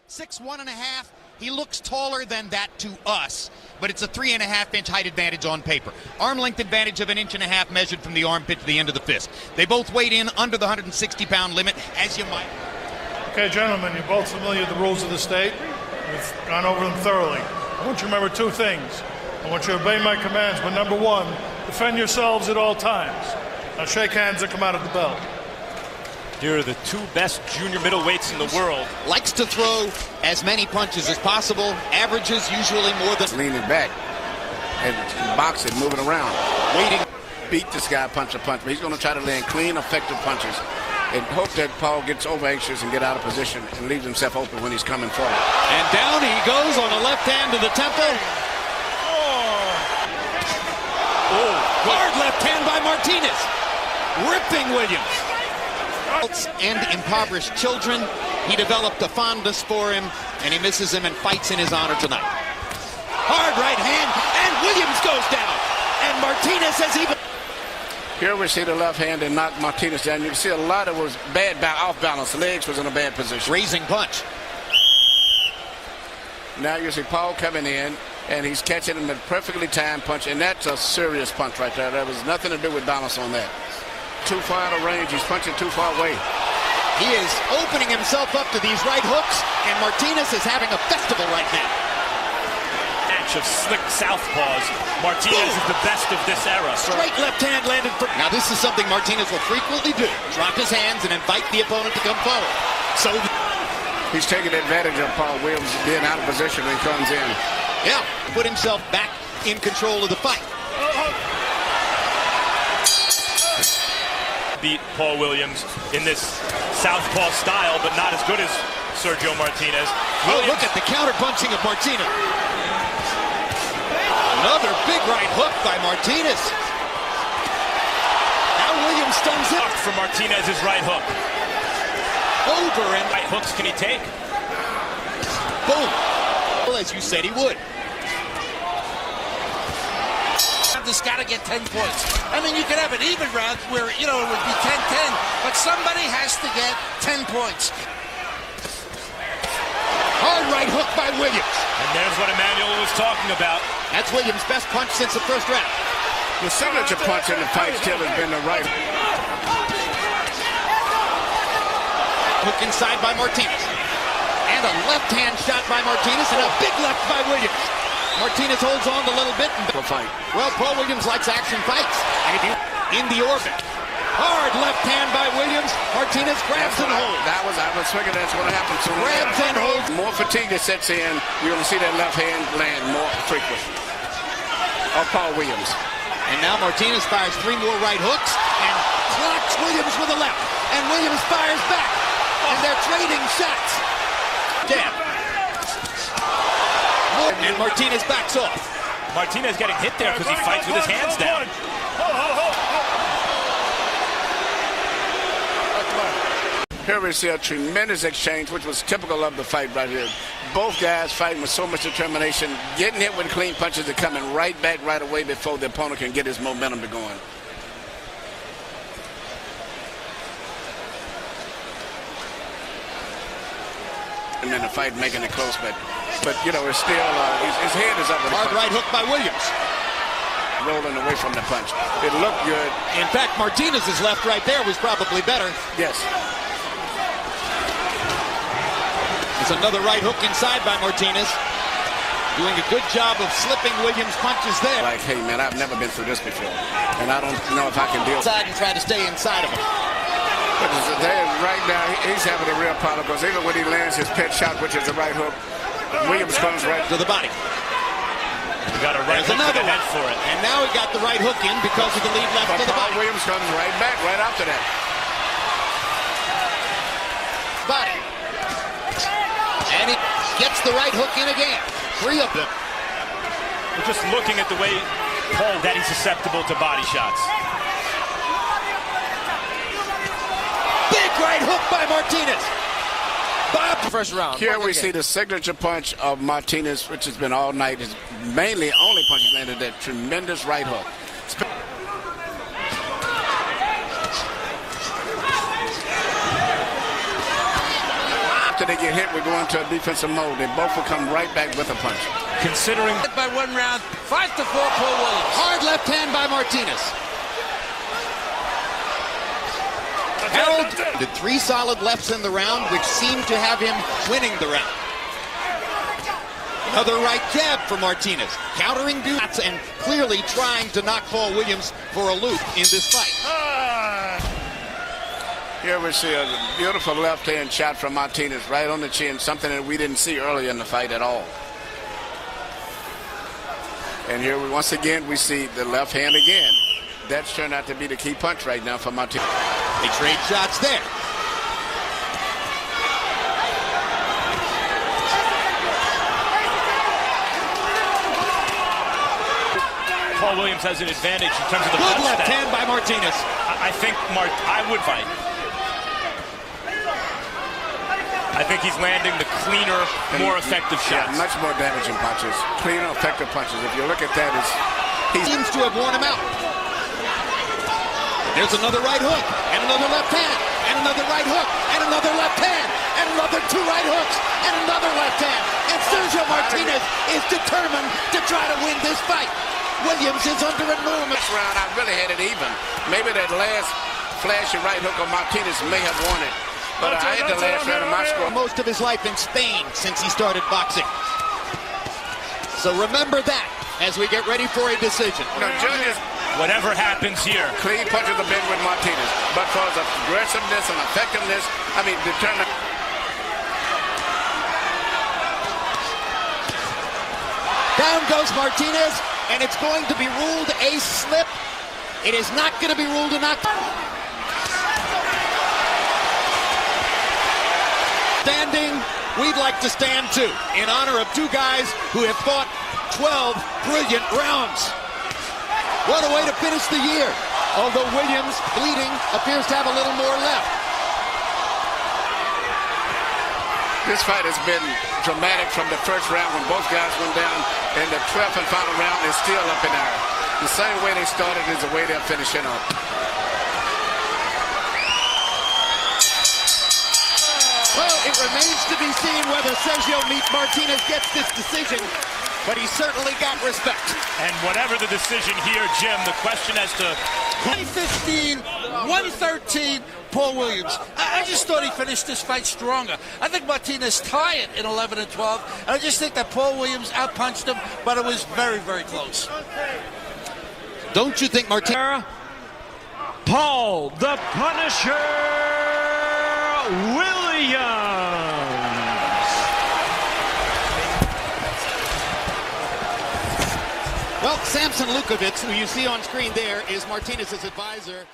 6'1½". He looks taller than that to us, but it's a 3.5-inch height advantage on paper. Arm length advantage of 1.5 inches measured from the armpit to the end of the fist. They both weighed in under the 160-pound limit, as you might. Okay, gentlemen, you're both familiar with the rules of the state. We've gone over them thoroughly. I want you to remember two things. I want you to obey my commands, but number one, defend yourselves at all times. Now shake hands and come out of the bell. Here are the two best junior middleweights in the world. Likes to throw as many punches as possible. Averages usually more than... Leaning back and boxing, moving around. Waiting. Beat this guy punch a punch, but he's going to try to land clean, effective punches and hope that Paul gets over anxious and get out of position and leaves himself open when he's coming forward. And down he goes on a left hand to the temple. Oh, hard left hand by Martinez. Ripping Williams. And impoverished children. He developed a fondness for him, and he misses him and fights in his honor tonight. Hard right hand, and Williams goes down. And Martinez has even... Here we see the left hand and knock Martinez down. You can see a lot of was bad off balance. Legs was in a bad position. Raising punch. Now you see Paul coming in, and he's catching him a perfectly timed punch, and that's a serious punch right there. There was nothing to do with balance on that. Too far out of range. He's punching too far away. He is opening himself up to these right hooks, and Martinez is having a festival right now. Match of slick southpaws. Martinez is the best of this era. Straight left hand landed for... Now this is something Martinez will frequently do. Drop his hands and invite the opponent to come forward. So he's taking advantage of Paul Williams being out of position when he comes in. Yeah, put himself back in control of the fight. Beat Paul Williams in this southpaw style, but not as good as Sergio Martinez. Oh, look at the counter punching of Martinez. Another big right hook by Martinez. Now Williams stuns it. For Martinez's right hook. Over and right hooks can he take? Boom. Well, as you said he would. This got to get 10 points. I mean, you could have an even round where, you know, it would be 10-10, but somebody has to get 10 points. Hard right hook by Williams. And there's what Emmanuel was talking about. That's Williams' best punch since the first round. The signature punch in the fight still has been the right. Hook inside by Martinez. And a left hand shot by Martinez and a big left by Williams. Martinez holds on a little bit. And fight. Well, Paul Williams likes action fights. In the orbit. Hard left hand by Williams. Martinez grabs and holds. I was figuring that's what happened to him. Grabs and holds. More fatigue that sets in. You're going to see that left hand land more frequent. Of Paul Williams. And now Martinez fires 3 more right hooks and clocks Williams with a left. And Williams fires back. And they're trading shots. Jab. And Martinez backs off. Martinez getting hit there because he fights with his hands down. Here we see a tremendous exchange, which was typical of the fight right here. Both guys fighting with so much determination, getting hit with clean punches and coming right back right away before the opponent can get his momentum to going. And then the fight making it close, but you know, it's still his head is up. Hard right hook by Williams. Rolling away from the punch. It looked good. In fact, Martinez's left right there was probably better. Yes. There's another right hook inside by Martinez. Doing a good job of slipping Williams' punches there. Like, hey, man, I've never been through this before. And I don't know if I can deal. Inside and try to stay inside of him. But right now, he's having a real problem because even when he lands his pet shot, which is the right hook, Williams comes right to the body. We got a right hook to the head for it. And now he got the right hook in because of the lead left to the body. Williams comes right back right after that. Body. And he gets the right hook in again. 3 of them. We're just looking at the way Paul that he's susceptible to body shots. Big right hook by Martinez. Bob, first round. Here we see the signature punch of Martinez, which has been all night. His mainly only punch he landed, that tremendous right hook. After they get get hit, we go into a defensive mode. They both will come right back with a punch. Considering By 1 round, 5-4, Paul Williams. Hard left hand by Martinez. Harold did 3 solid lefts in the round, which seemed to have him winning the round. Another right jab for Martinez, countering shots and clearly trying to knock Paul Williams for a loop in this fight. Here we see a beautiful left-hand shot from Martinez right on the chin, something that we didn't see earlier in the fight at all. And here once again we see the left hand again. That's turned out to be the key punch right now for Martinez. They trade shots there. Paul Williams has an advantage in terms of the Good left punch hand by Martinez. I think I would fight. I think he's landing the cleaner, more effective shots. Yeah, much more damaging punches. Cleaner, effective punches. If you look at that, He seems to have worn him out. There's another right hook, and another left hand, and another right hook, and another left hand, and another 2 right hooks, and another left hand. And Sergio Martinez is determined to try to win this fight. Williams is under enormous. this round I really had it even. Maybe that last flashy right hook of Martinez may have won it. But I had the last round of my score. Most of his life in Spain since he started boxing. So remember that as we get ready for a decision. No, judges, Whatever happens here. clean punches have been with Martinez. But for his aggressiveness and effectiveness, I mean, determined. Down goes Martinez, and it's going to be ruled a slip. It is not going to be ruled a knockdown. Standing, we'd like to stand too, in honor of 2 guys who have fought 12 brilliant rounds. What a way to finish the year. Although Williams, bleeding, appears to have a little more left. This fight has been dramatic from the first round when both guys went down, and the 12th and final round is still up in the air. The same way they started is the way they're finishing up. Well, it remains to be seen whether Sergio Martinez gets this decision, but he certainly got respect. And whatever the decision here, Jim, the question as to who... 115, 113, Paul Williams. I just thought he finished this fight stronger. I think Martinez tied it in 11 and 12, and I just think that Paul Williams outpunched him, but it was very, very close. Don't you think Martinez... Paul the Punisher Williams. Well, Samson Lukovic, who you see on screen there, is Martinez's advisor.